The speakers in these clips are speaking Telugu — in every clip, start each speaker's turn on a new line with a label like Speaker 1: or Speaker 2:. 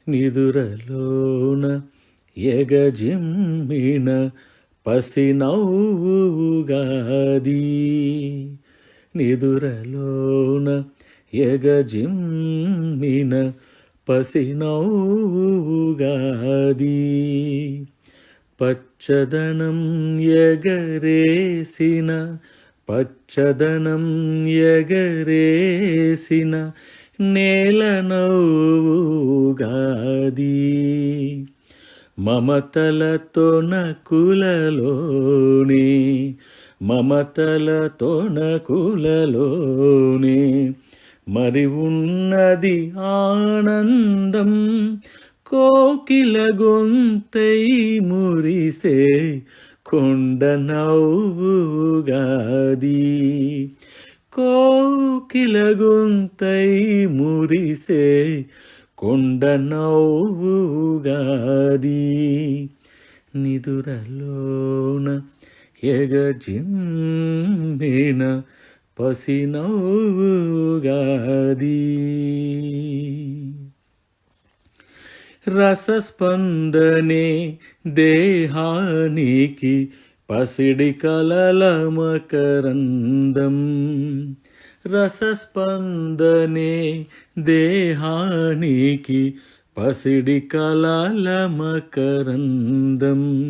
Speaker 1: నిదురలోన ఎగజిమ్మిన పసినవ్వుగాది. నిదురలోన ఎగజిమ్మిన పసినవ్వుగాది. పచ్చదనం ఎగరేసిన పచ్చదనం ఎగరేసిన నేల నవ్వుగాది. మమతలతో నకులలోనే మమతలతో నకులలోనే మరి ఉన్నది ఆనందం. కోకిల గొంతై మురిసే కొండ నవ్వుగాది. కోకిల గొంతై మురిసే కొండ నవ్వుగాది. నిదురలోన ఎగజిమ్మిన పసినవ్వుగాది. రసస్పందనే దేహానికి పసిడి కలల మకరందం. రసస్పందనే దేహానికి పసిడి కలల మకరందం.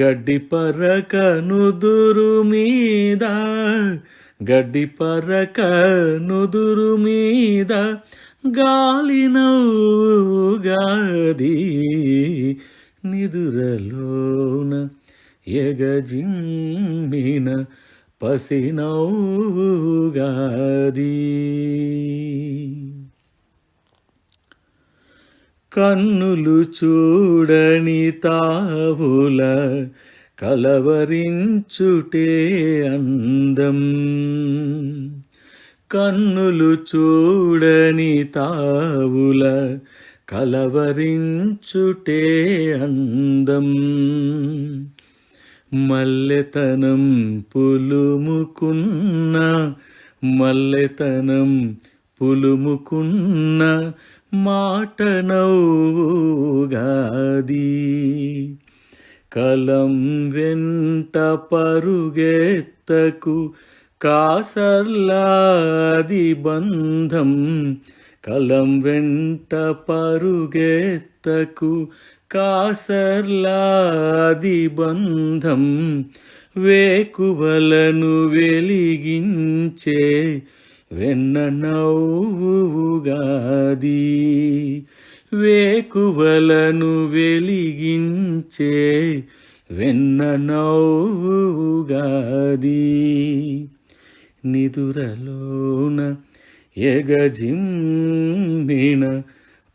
Speaker 1: గడ్డి పరక నుదురు మీద గడ్డి పరక నుదురు మీద గాలి నవ్వుగాది. నిదురలోన ఎగజిమ్మిన పసినవ్వుగాది. కన్నులు చూడని తావుల కలవరించుటే అందం. కన్నులు చూడని తావుల కలవరించుటే అందం. మల్లెతనం పులుముకున్న మల్లెతనం పులుముకున్న మాట నవ్వుగాది. కలం వెంట పరుగెత్తకు కాసర్లాది బంధం. కలం వెంట పరుగెత్తకు కాసర్లాది బంధం. వేకువలను వెలిగించే వెన్న నవ్వుగాది. వేకువలను వెలిగించే వెన్న నవ్వుగాది. నిదురలోన ఎగజిమ్మిన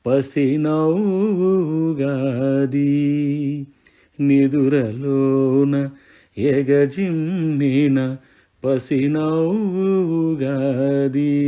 Speaker 1: పసినవ్వుగాది. నిదురలోన ఎగజిమ్మిన పసినవ్వుగాది.